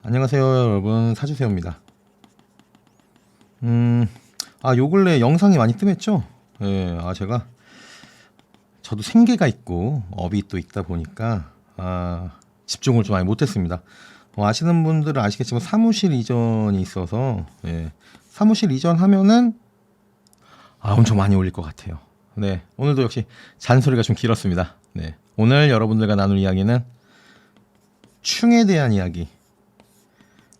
안녕하세요 여러분, 사주세요입니다. 요 근래 영상이 많이 뜸했죠? 예, 저도 생계가 있고 업이 또 있다 보니까 집중을 좀 많이 못했습니다. 아시는 분들은 아시겠지만 사무실 이전이 있어서, 예, 사무실 이전하면은 엄청 많이 올릴 것 같아요. 네, 오늘도 역시 잔소리가 좀 길었습니다. 네, 오늘 여러분들과 나눌 이야기는 충에 대한 이야기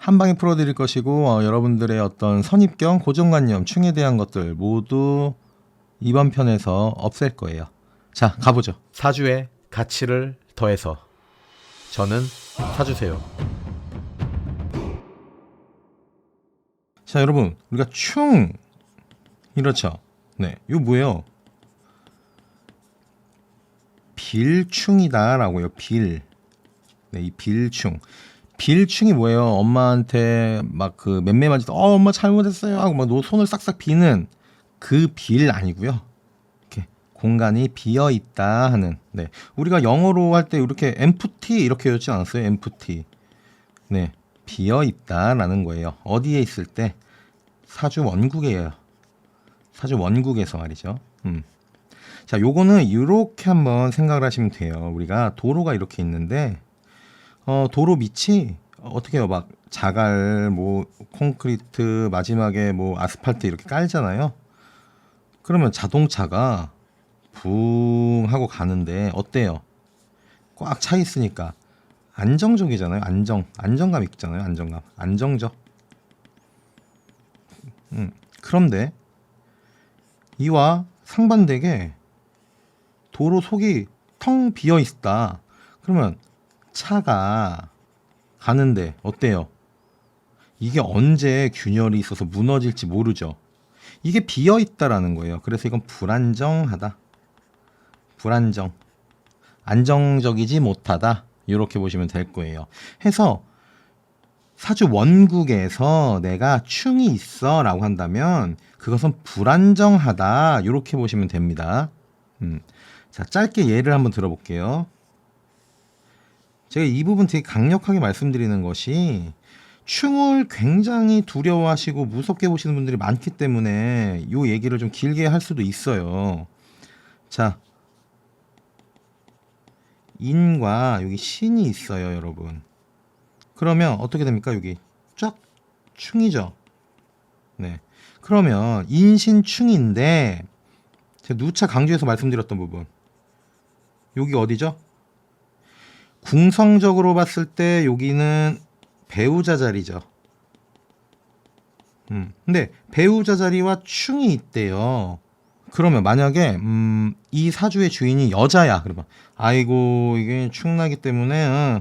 한 방에 풀어드릴 것이고, 여러분들의 어떤 선입견, 고정관념, 충에 대한 것들 모두 이번 편에서 없앨 거예요. 자, 가보죠. 사주의 가치를 더해서 저는 사주세요. 자, 여러분, 우리가 충 이렇죠. 네, 이거 뭐예요? 빌충이다라고요. 빌. 네, 이 빌충. 빌충이 뭐예요? 엄마한테 막 그 맴매만 짓, 엄마 잘못했어요 하고 막 손을 싹싹 비는 그 빌 아니고요. 이렇게 공간이 비어 있다 하는. 네, 우리가 영어로 할 때 이렇게 empty 이렇게 외우지 않았어요? empty. 네, 비어 있다라는 거예요. 어디에 있을 때? 사주 원국이에요. 사주 원국에서 말이죠. 자, 요거는 이렇게 한번 생각을 하시면 돼요. 우리가 도로가 이렇게 있는데, 도로 밑이 어떻게 해요? 막 자갈, 뭐 콘크리트, 마지막에 뭐 아스팔트 이렇게 깔잖아요. 그러면 자동차가 붕 하고 가는데 어때요? 꽉 차 있으니까 안정적이잖아요. 안정감 있잖아요. 안정적. 그런데 이와 상반되게 도로 속이 텅 비어 있다. 그러면 차가 가는데 어때요? 이게 언제 균열이 있어서 무너질지 모르죠. 이게 비어 있다라는 거예요. 그래서 이건 불안정하다. 안정적이지 못하다. 이렇게 보시면 될 거예요. 해서 사주 원국에서 내가 충이 있어 라고 한다면 그것은 불안정하다. 이렇게 보시면 됩니다. 자, 짧게 예를 한번 들어볼게요. 제가 이 부분 되게 강력하게 말씀드리는 것이, 충을 굉장히 두려워하시고 무섭게 보시는 분들이 많기 때문에 이 얘기를 좀 길게 할 수도 있어요. 자, 인과 여기 신이 있어요, 여러분. 그러면 어떻게 됩니까? 여기 쫙 충이죠. 네. 그러면 인신충인데 제가 누차 강조해서 말씀드렸던 부분, 여기 어디죠? 궁성적으로 봤을 때 여기는 배우자 자리죠. 근데 배우자 자리와 충이 있대요. 그러면 만약에 이 사주의 주인이 여자야. 그러면 아이고 이게 충나기 때문에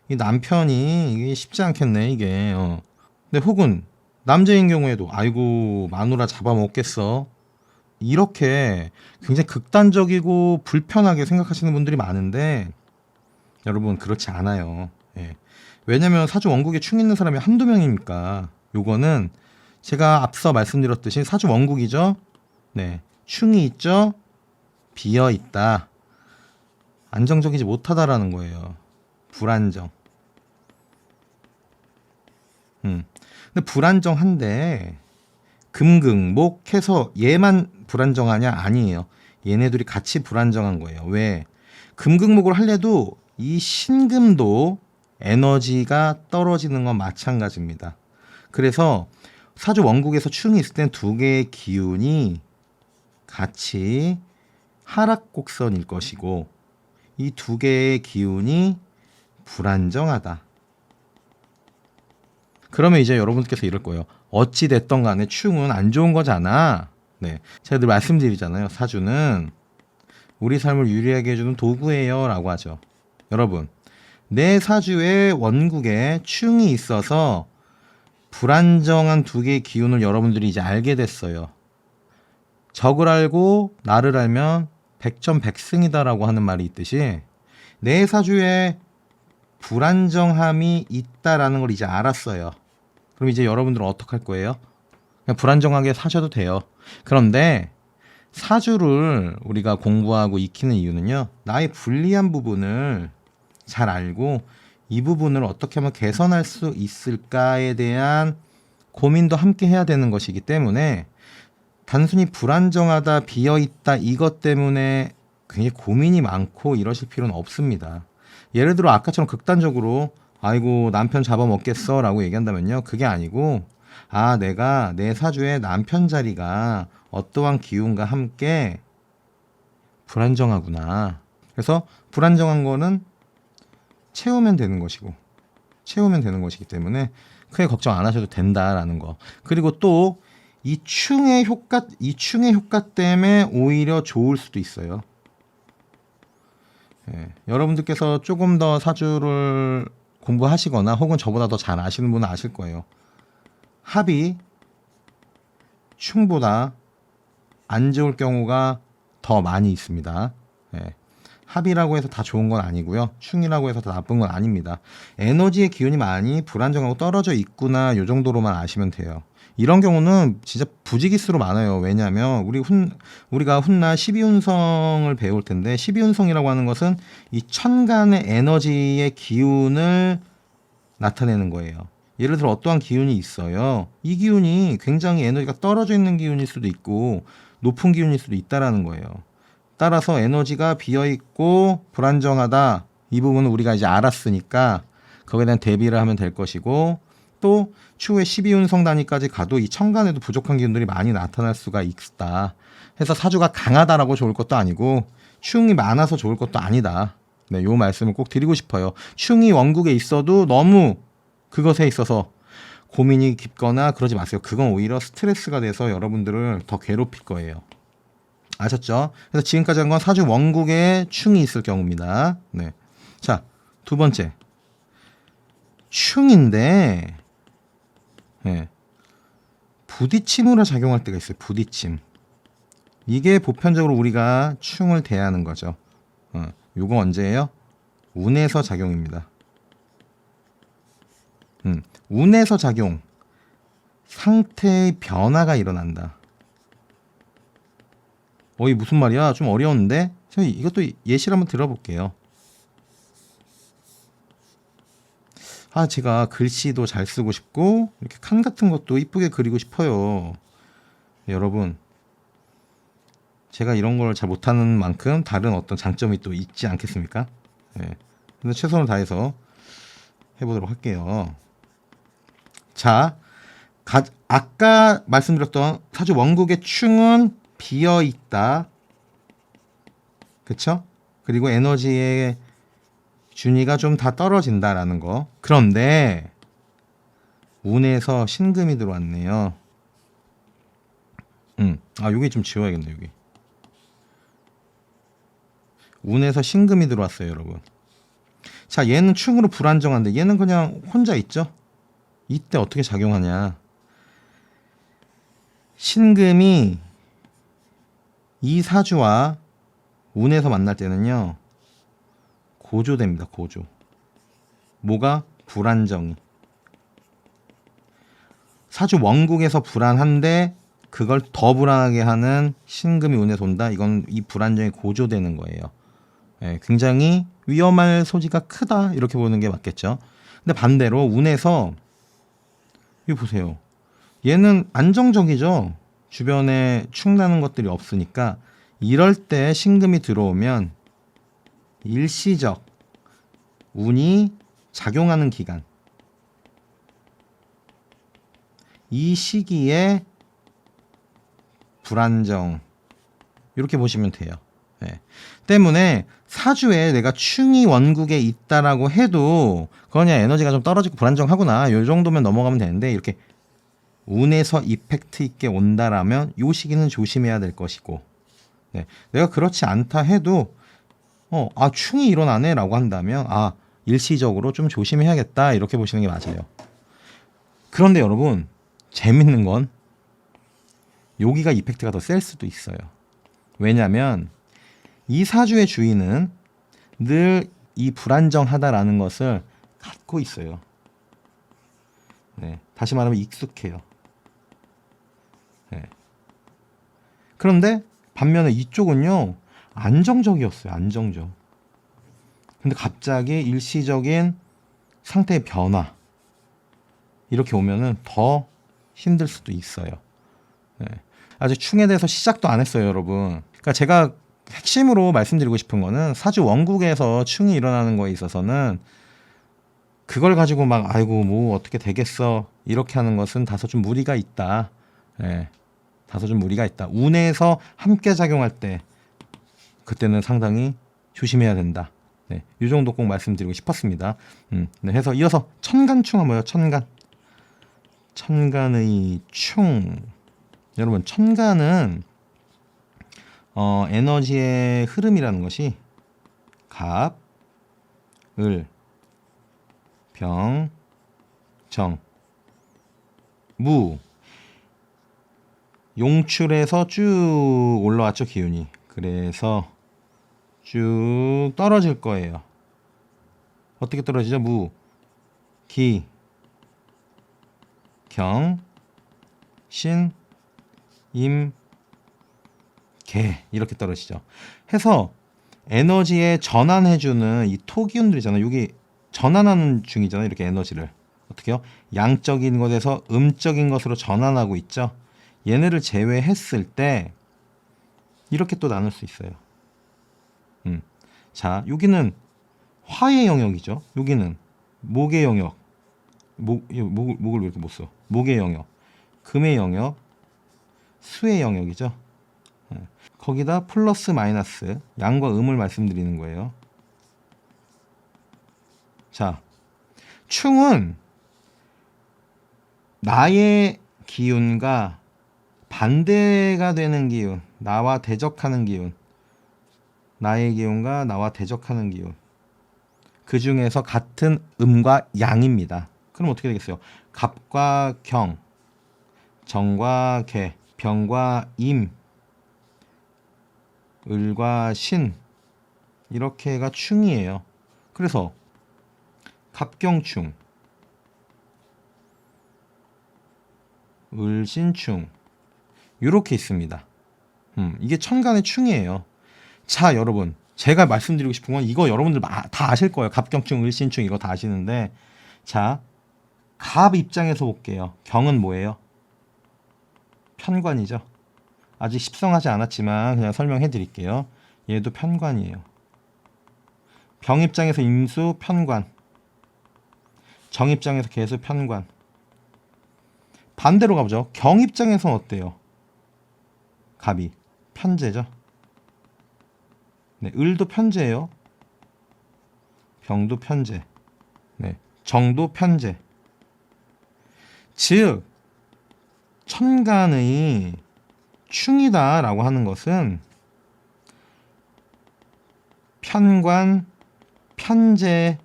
이 남편이 이게 쉽지 않겠네 이게. 근데 혹은 남자인 경우에도 아이고 마누라 잡아먹겠어. 이렇게 굉장히 극단적이고 불편하게 생각하시는 분들이 많은데, 여러분 그렇지 않아요. 예. 왜냐면 사주 원국에 충 있는 사람이 한두 명이니까. 요거는 제가 앞서 말씀드렸듯이 사주 원국이죠. 네, 충이 있죠. 비어 있다. 안정적이지 못하다라는 거예요. 불안정. 근데 불안정한데 금극목해서 얘만 불안정하냐? 아니에요. 얘네들이 같이 불안정한 거예요. 왜? 금극목을 할래도 이 신금도 에너지가 떨어지는 건 마찬가지입니다. 그래서 사주 원국에서 충이 있을 땐 두 개의 기운이 같이 하락곡선일 것이고, 이 두 개의 기운이 불안정하다. 그러면 이제 여러분께서 이럴 거예요. 어찌 됐던 간에 충은 안 좋은 거잖아. 네, 제가 늘 말씀드리잖아요. 사주는 우리 삶을 유리하게 해주는 도구예요 라고 하죠. 여러분, 내 사주의 원국에 충이 있어서 불안정한 두 개의 기운을 여러분들이 이제 알게 됐어요. 적을 알고 나를 알면 백전백승이다라고 하는 말이 있듯이, 내 사주에 불안정함이 있다라는 걸 이제 알았어요. 그럼 이제 여러분들은 어떻게 할 거예요? 그냥 불안정하게 사셔도 돼요. 그런데 사주를 우리가 공부하고 익히는 이유는요, 나의 불리한 부분을 잘 알고 이 부분을 어떻게 하면 개선할 수 있을까에 대한 고민도 함께 해야 되는 것이기 때문에 단순히 불안정하다, 비어있다 이것 때문에 굉장히 고민이 많고 이러실 필요는 없습니다. 예를 들어 아까처럼 극단적으로 아이고 남편 잡아먹겠어 라고 얘기한다면요. 그게 아니고 내가 내 사주에 남편 자리가 어떠한 기운과 함께 불안정하구나. 그래서 불안정한 거는 채우면 되는 것이고 채우면 되는 것이기 때문에 크게 걱정 안 하셔도 된다라는 거. 그리고 또 이 충의 효과 때문에 오히려 좋을 수도 있어요. 여러분들께서 조금 더 사주를 공부하시거나 혹은 저보다 더 잘 아시는 분은 아실 거예요. 합이 충보다 안 좋을 경우가 더 많이 있습니다. 합이라고 해서 다 좋은 건 아니고요. 충이라고 해서 다 나쁜 건 아닙니다. 에너지의 기운이 많이 불안정하고 떨어져 있구나 요 정도로만 아시면 돼요. 이런 경우는 진짜 부지기수로 많아요. 왜냐하면 우리가 훗날 12운성을 배울 텐데 12운성이라고 하는 것은 이 천간의 에너지의 기운을 나타내는 거예요. 예를 들어 어떠한 기운이 있어요. 이 기운이 굉장히 에너지가 떨어져 있는 기운일 수도 있고 높은 기운일 수도 있다라는 거예요. 따라서 에너지가 비어있고 불안정하다. 이 부분은 우리가 이제 알았으니까 거기에 대한 대비를 하면 될 것이고 또 추후에 12운성 단위까지 가도 이 천간에도 부족한 기운들이 많이 나타날 수가 있다. 해서 사주가 강하다라고 좋을 것도 아니고 충이 많아서 좋을 것도 아니다. 네, 요 말씀을 꼭 드리고 싶어요. 충이 원국에 있어도 너무 그것에 있어서 고민이 깊거나 그러지 마세요. 그건 오히려 스트레스가 돼서 여러분들을 더 괴롭힐 거예요. 아셨죠? 그래서 지금까지 한 건 사주 원국에 충이 있을 경우입니다. 네. 자, 두 번째. 충인데, 부딪힘으로 작용할 때가 있어요. 부딪힘. 이게 보편적으로 우리가 충을 대하는 거죠. 요거 언제예요? 운에서 작용입니다. 운에서 작용. 상태의 변화가 일어난다. 이 무슨 말이야? 좀 어려웠는데? 이것도 예시를 한번 들어볼게요. 제가 글씨도 잘 쓰고 싶고 이렇게 칸 같은 것도 이쁘게 그리고 싶어요. 여러분, 제가 이런 걸 잘 못하는 만큼 다른 어떤 장점이 또 있지 않겠습니까? 근데 최선을 다해서 해보도록 할게요. 자, 아까 말씀드렸던 사주 원국의 충은 비어 있다. 그쵸? 그리고 에너지의 준위가 좀 다 떨어진다라는 거. 그런데 운에서 신금이 들어왔네요. 여기 좀 지워야겠네, 여기. 운에서 신금이 들어왔어요, 여러분. 자, 얘는 충으로 불안정한데 얘는 그냥 혼자 있죠? 이때 어떻게 작용하냐? 신금이 이 사주와 운에서 만날 때는요, 고조됩니다. 고조. 뭐가? 불안정이. 사주 원국에서 불안한데 그걸 더 불안하게 하는 신금이 운에서 온다. 이건 이 불안정이 고조되는 거예요. 굉장히 위험할 소지가 크다. 이렇게 보는 게 맞겠죠. 근데 반대로 운에서 이거 보세요. 얘는 안정적이죠. 주변에 충나는 것들이 없으니까 이럴 때 신금이 들어오면 일시적 운이 작용하는 기간, 이 시기에 불안정 이렇게 보시면 돼요. 때문에 사주에 내가 충이 원국에 있다라고 해도 그냥 에너지가 좀 떨어지고 불안정하구나 요 정도면 넘어가면 되는데 이렇게 운에서 이펙트 있게 온다라면 요 시기는 조심해야 될 것이고 내가 그렇지 않다 해도 충이 일어나네 라고 한다면 일시적으로 좀 조심해야겠다 이렇게 보시는 게 맞아요. 그런데 여러분 재밌는 건 여기가 이펙트가 더 셀 수도 있어요. 왜냐하면 이 사주의 주인은 늘 이 불안정하다라는 것을 갖고 있어요. 다시 말하면 익숙해요. 그런데 반면에 이쪽은요 안정적이었어요. 안정적. 근데 갑자기 일시적인 상태의 변화 이렇게 오면은 더 힘들 수도 있어요. 네. 아직 충에 대해서 시작도 안 했어요, 여러분. 그러니까 제가 핵심으로 말씀드리고 싶은 거는 사주 원국에서 충이 일어나는 거에 있어서는 그걸 가지고 막 아이고 뭐 어떻게 되겠어 이렇게 하는 것은 다소 좀 무리가 있다. 예, 다소 좀 무리가 있다. 운에서 함께 작용할 때 그때는 상당히 조심해야 된다. 네, 이 정도 꼭 말씀드리고 싶었습니다. 네, 해서 이어서 천간충 한번 해요. 천간의 충. 여러분 천간은 에너지의 흐름이라는 것이 갑, 을, 병, 정, 무 용출해서 쭉 올라왔죠 기운이. 그래서 쭉 떨어질 거예요. 어떻게 떨어지죠? 무, 기, 경, 신, 임, 개 이렇게 떨어지죠. 해서 에너지에 전환해주는 이 토기운들이잖아요. 여기 전환하는 중이잖아요. 이렇게 에너지를 어떻게요? 양적인 것에서 음적인 것으로 전환하고 있죠. 얘네를 제외했을 때 이렇게 또 나눌 수 있어요. 자, 여기는 화의 영역이죠. 여기는 목의 영역. 목을 왜 이렇게 못 써? 목의 영역, 금의 영역, 수의 영역이죠. 거기다 플러스 마이너스 양과 음을 말씀드리는 거예요. 자, 충은 나의 기운과 반대가 되는 기운, 나와 대적하는 기운, 나의 기운과 나와 대적하는 기운, 그 중에서 같은 음과 양입니다. 그럼 어떻게 되겠어요? 갑과 경, 정과 개, 병과 임, 을과 신 이렇게가 충이에요. 그래서 갑경충, 을신충 이렇게 있습니다. 이게 천간의 충이에요. 자, 여러분 제가 말씀드리고 싶은 건 이거 여러분들 다 아실 거예요. 갑경충, 을신충 이거 다 아시는데 자, 갑 입장에서 볼게요. 경은 뭐예요? 편관이죠. 아직 십성하지 않았지만 그냥 설명해 드릴게요. 얘도 편관이에요. 병 입장에서 임수 편관, 정 입장에서 계수 편관. 반대로 가보죠. 경 입장에서는 어때요? 갑이 편재죠. 네, 을도 편재예요. 병도 편재. 네, 정도 편재. 즉 천간의 충이다라고 하는 것은 편관, 편재의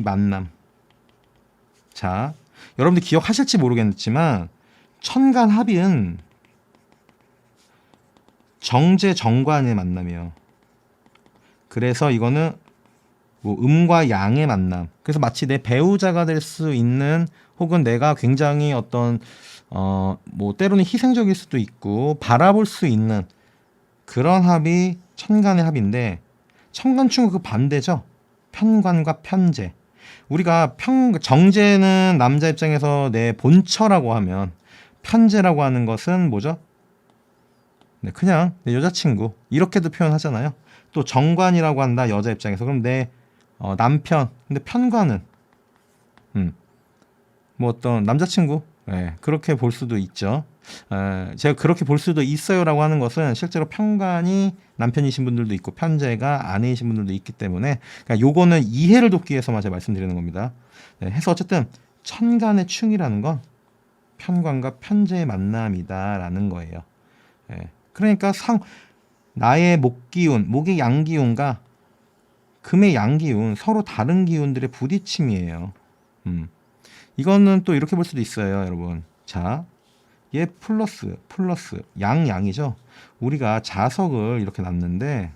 만남. 자, 여러분들 기억하실지 모르겠지만 천간 합은 정제 정관의 만남이에요. 그래서 이거는 뭐 음과 양의 만남. 그래서 마치 내 배우자가 될 수 있는 혹은 내가 굉장히 어떤 뭐 때로는 희생적일 수도 있고 바라볼 수 있는 그런 합이 천간의 합인데 천간충은 그 반대죠. 편관과 편재. 우리가 정제는 남자 입장에서 내 본처라고 하면 편재라고 하는 것은 뭐죠? 네, 그냥 내 여자친구 이렇게도 표현하잖아요. 또 정관이라고 한다 여자 입장에서 그럼 내 남편. 근데 편관은 뭐 어떤 남자친구 네, 그렇게 볼 수도 있죠. 제가 그렇게 볼 수도 있어요라고 하는 것은 실제로 편관이 남편이신 분들도 있고 편재가 아내이신 분들도 있기 때문에 그러니까 요거는 이해를 돕기 위해서만 제가 말씀드리는 겁니다. 네, 해서 어쨌든 천간의 충이라는 건 편관과 편재의 만남이다라는 거예요. 네, 그러니까 나의 목기운, 목의 양기운과 금의 양기운 서로 다른 기운들의 부딪힘이에요. 이거는 또 이렇게 볼 수도 있어요, 여러분. 자, 얘 플러스 양이죠. 우리가 자석을 이렇게 놨는데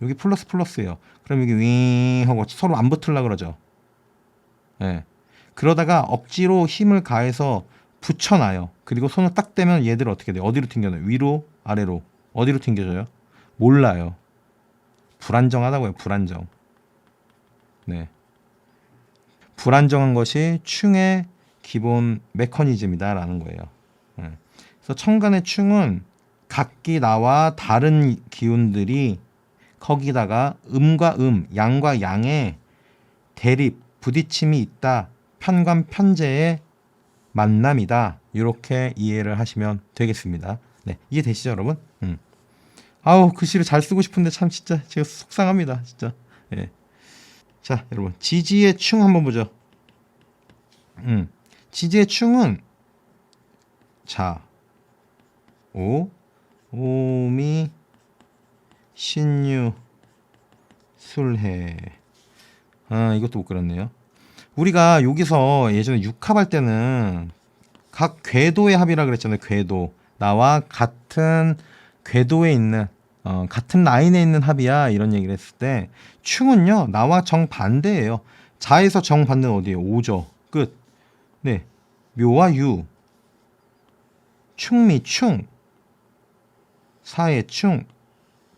여기 플러스예요. 그럼 여기 윙 하고 서로 안 붙으려고 그러죠. 네. 그러다가 억지로 힘을 가해서 붙여놔요. 그리고 손을 딱 대면 얘들 어떻게 돼요? 어디로 튕겨져요? 위로, 아래로. 어디로 튕겨져요? 몰라요. 불안정하다고요. 불안정. 네. 불안정한 것이 충의 기본 메커니즘이다라는 거예요. 그래서 천간의 충은 각기 나와 다른 기운들이 거기다가 음과 양과 양의 대립, 부딪힘이 있다. 편관 편재의 만남이다. 이렇게 이해를 하시면 되겠습니다. 네, 이해되시죠, 여러분? 아우, 글씨를 잘 쓰고 싶은데 참 진짜 제가 속상합니다, 진짜. 예. 자, 여러분, 지지의 충 한번 보죠. 지지의 충은 자, 오미, 신유, 술해. 이것도 못 그렸네요. 우리가 여기서 예전에 육합할 때는 각 궤도의 합이라 그랬잖아요. 궤도. 나와 같은 궤도에 있는 같은 라인에 있는 합이야. 이런 얘기를 했을 때 충은요. 나와 정반대예요. 자에서 정반대는 어디예요? 오죠. 끝. 네. 묘와 유. 충미 충. 사의 충.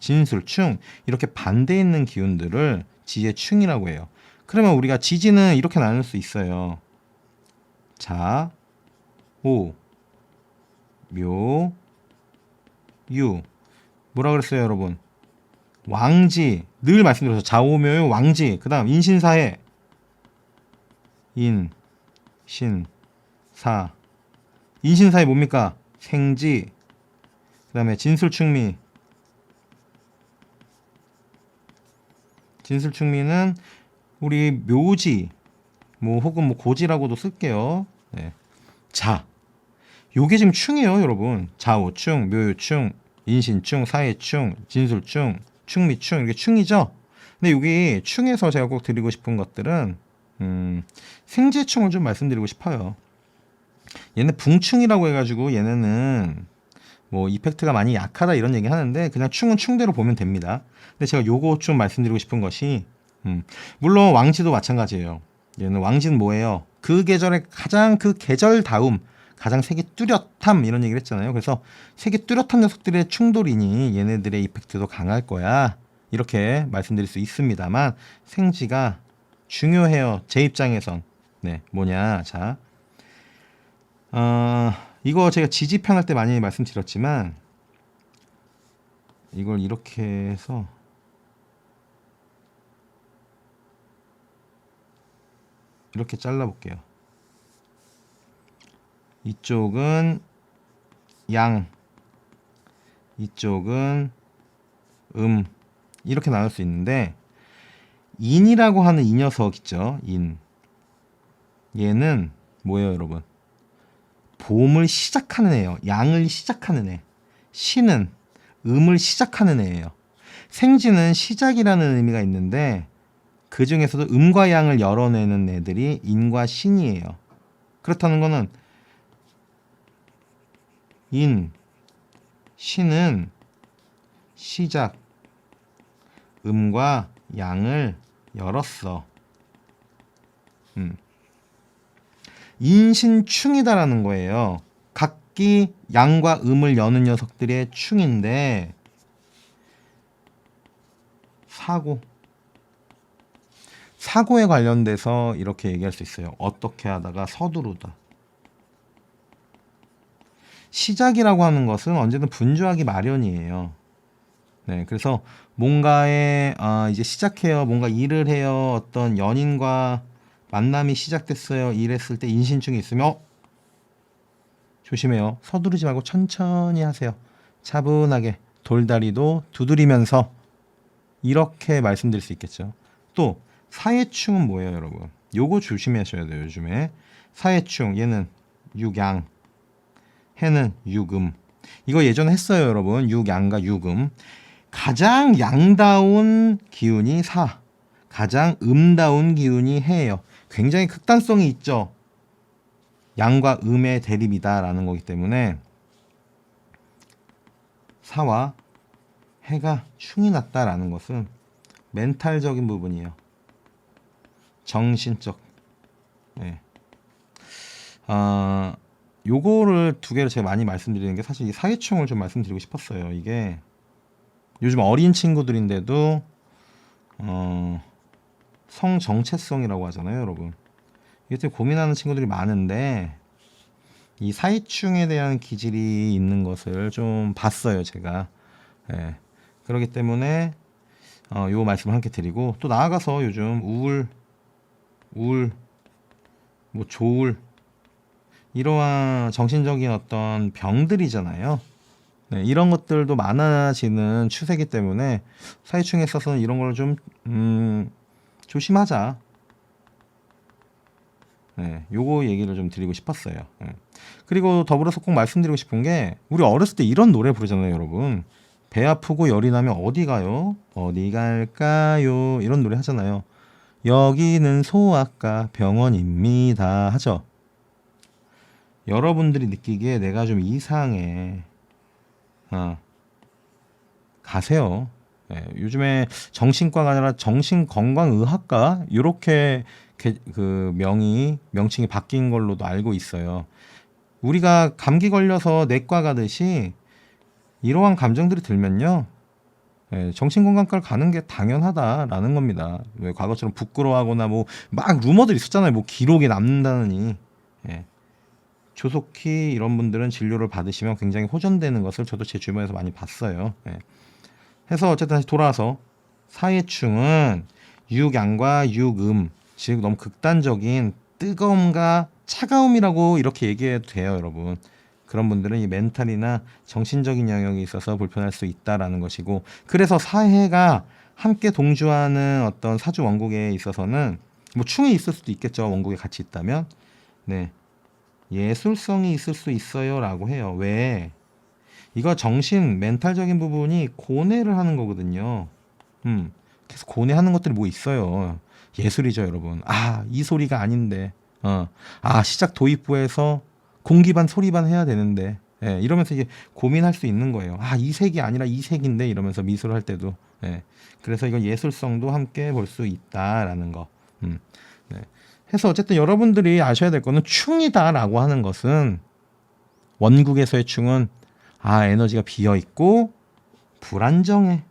진술 충. 이렇게 반대에 있는 기운들을 지의 충이라고 해요. 그러면 우리가 지지는 이렇게 나눌 수 있어요. 자, 오, 묘, 유. 뭐라 그랬어요, 여러분? 왕지. 늘 말씀드려서 자오묘요 왕지. 그 다음 인신사해. 인, 신, 사. 인신사해 뭡니까? 생지. 그 다음에 진술충미. 진술충미는 우리 묘지, 뭐 혹은 뭐 고지라고도 쓸게요. 네. 자, 요게 지금 충이에요, 여러분. 자오충, 묘요충, 인신충, 사해충, 진술충, 충미충 이게 충이죠. 근데 여기 충에서 제가 꼭 드리고 싶은 것들은 생지충을 좀 말씀드리고 싶어요. 얘는 붕충이라고 해가지고 얘네는 뭐 이펙트가 많이 약하다 이런 얘기 하는데 그냥 충은 충대로 보면 됩니다. 근데 제가 요거 좀 말씀드리고 싶은 것이 물론 왕지도 마찬가지예요. 얘는 왕지는 뭐예요? 그 계절의 가장 그 계절다움, 가장 색이 뚜렷함 이런 얘기를 했잖아요. 그래서 색이 뚜렷한 녀석들의 충돌이니 얘네들의 이펙트도 강할 거야. 이렇게 말씀드릴 수 있습니다만 생지가 중요해요. 제 입장에선. 네, 뭐냐? 자, 이거 제가 지지편 할 때 많이 말씀드렸지만 이걸 이렇게 해서 이렇게 잘라볼게요. 이쪽은 양, 이쪽은 이렇게 나눌 수 있는데 인이라고 하는 이 녀석 있죠. 인. 얘는 뭐예요, 여러분? 봄을 시작하는 애예요. 양을 시작하는 애. 신은 음을 시작하는 애예요. 생지는 시작이라는 의미가 있는데 그 중에서도 음과 양을 열어내는 애들이 인과 신이에요. 그렇다는 거는 인, 신은 시작, 음과 양을 열었어. 인신충이다라는 거예요. 각기 양과 음을 여는 녀석들의 충인데 사고에 관련돼서 이렇게 얘기할 수 있어요. 어떻게 하다가 서두르다. 시작이라고 하는 것은 언제든 분주하기 마련이에요. 네, 그래서 뭔가에 이제 시작해요. 뭔가 일을 해요. 어떤 연인과 만남이 시작됐어요. 이랬을 때 인신충이 있으면 조심해요. 서두르지 말고 천천히 하세요. 차분하게 돌다리도 두드리면서 이렇게 말씀드릴 수 있겠죠. 또 사해충은 뭐예요, 여러분? 요거 조심하셔야 돼요. 요즘에 사해충 얘는 육양, 해는 육음. 이거 예전에 했어요, 여러분. 육양과 육음. 가장 양다운 기운이 사, 가장 음다운 기운이 해예요. 굉장히 극단성이 있죠. 양과 음의 대립이다라는 거기 때문에 사와 해가 충이 났다라는 것은 멘탈적인 부분이에요. 정신적. 네. 요거를 두 개를 제가 많이 말씀드리는 게 사실 이 사회충을 좀 말씀드리고 싶었어요. 이게 요즘 어린 친구들인데도 성정체성이라고 하잖아요, 여러분. 이것 때문에 고민하는 친구들이 많은데 이 사회충에 대한 기질이 있는 것을 좀 봤어요, 제가. 예. 그렇기 때문에 요 말씀을 함께 드리고, 또 나아가서 요즘 우울, 뭐 조울, 이러한 정신적인 어떤 병들이잖아요. 네, 이런 것들도 많아지는 추세이기 때문에 사회충에 있어서는 이런 걸 좀 조심하자. 네, 요거 얘기를 좀 드리고 싶었어요. 네. 그리고 더불어서 꼭 말씀드리고 싶은 게, 우리 어렸을 때 이런 노래 부르잖아요, 여러분. 배 아프고 열이 나면 어디 가요? 어디 갈까요? 이런 노래 하잖아요. 여기는 소아과 병원입니다 하죠. 여러분들이 느끼기에 내가 좀 이상해, 가세요. 예, 요즘에 정신과가 아니라 정신건강의학과 이렇게 그 명칭이 바뀐 걸로도 알고 있어요. 우리가 감기 걸려서 내과 가듯이 이러한 감정들이 들면요, 예, 정신건강과를 가는 게 당연하다라는 겁니다. 왜 과거처럼 부끄러워하거나 뭐 막 루머들 있었잖아요. 뭐 기록에 남는다느니. 예. 조속히 이런 분들은 진료를 받으시면 굉장히 호전되는 것을 저도 제 주변에서 많이 봤어요. 예. 해서 어쨌든 다시 돌아와서 사회충은 육양과 육음, 즉 너무 극단적인 뜨거움과 차가움이라고 이렇게 얘기해도 돼요, 여러분. 그런 분들은 이 멘탈이나 정신적인 영역이 있어서 불편할 수 있다라는 것이고, 그래서 사회가 함께 동주하는 어떤 사주 원국에 있어서는 뭐 충이 있을 수도 있겠죠, 원국에 같이 있다면. 네, 예술성이 있을 수 있어요라고 해요. 왜? 이거 정신 멘탈적인 부분이 고뇌를 하는 거거든요. 계속 고뇌하는 것들이 뭐 있어요. 예술이죠, 여러분. 이 소리가 아닌데. 시작 도입부에서 공기반 소리반 해야 되는데. 예, 이러면서 이제 고민할 수 있는 거예요. 이 색이 아니라 이 색인데, 이러면서 미술을 할 때도. 예. 그래서 이건 예술성도 함께 볼 수 있다라는 거. 네. 해서 어쨌든 여러분들이 아셔야 될 거는, 충이다라고 하는 것은, 원국에서의 충은 에너지가 비어 있고 불안정해.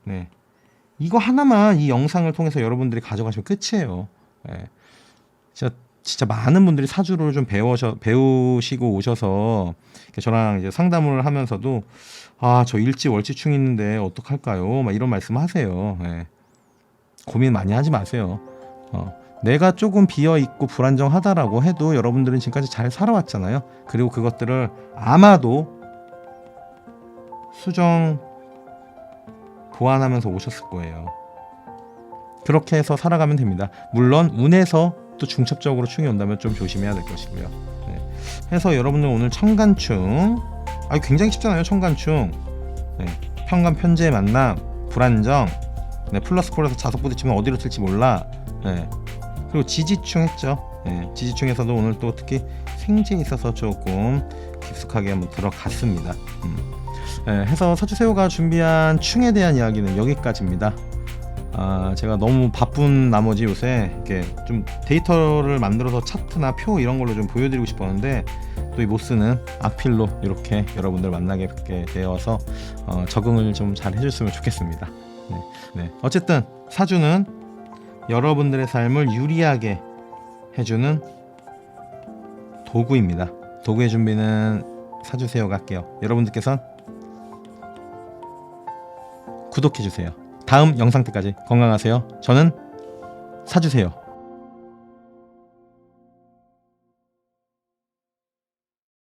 네. 이거 하나만 이 영상을 통해서 여러분들이 가져가시면 끝이에요. 네. 진짜 많은 분들이 사주를 좀 배우시고 오셔서 저랑 이제 상담을 하면서도 저 일지 월지충 있는데 어떡할까요? 막 이런 말씀 하세요. 네. 고민 많이 하지 마세요. 내가 조금 비어있고 불안정하다라고 해도 여러분들은 지금까지 잘 살아왔잖아요. 그리고 그것들을 아마도 수정 보완하면서 오셨을 거예요. 그렇게 해서 살아가면 됩니다. 물론 운에서 또 중첩적으로 충이 온다면 좀 조심해야 될 것이고요. 네. 해서 여러분들 오늘 청간충, 굉장히 쉽잖아요. 청간충. 네. 편간 편재의 만남, 불안정, 네. 플러스 폴에서 자석 부딪히면 어디로 튈지 몰라. 네. 그리고 지지충 했죠. 네, 지지충에서도 오늘 또 특히 생지에 있어서 조금 깊숙하게 한번 들어갔습니다. 네, 해서 사주세요가 준비한 충에 대한 이야기는 여기까지입니다. 제가 너무 바쁜 나머지 요새 이렇게 좀 데이터를 만들어서 차트나 표 이런 걸로 좀 보여드리고 싶었는데, 또 이 못 쓰는 악필로 이렇게 여러분들 만나게 되어서 적응을 좀 잘 해줬으면 좋겠습니다. 네. 어쨌든 사주는 여러분들의 삶을 유리하게 해주는 도구입니다. 도구의 준비는 사주세요가 할게요. 여러분들께선 구독해주세요. 다음 영상 때까지 건강하세요. 저는 사주세요.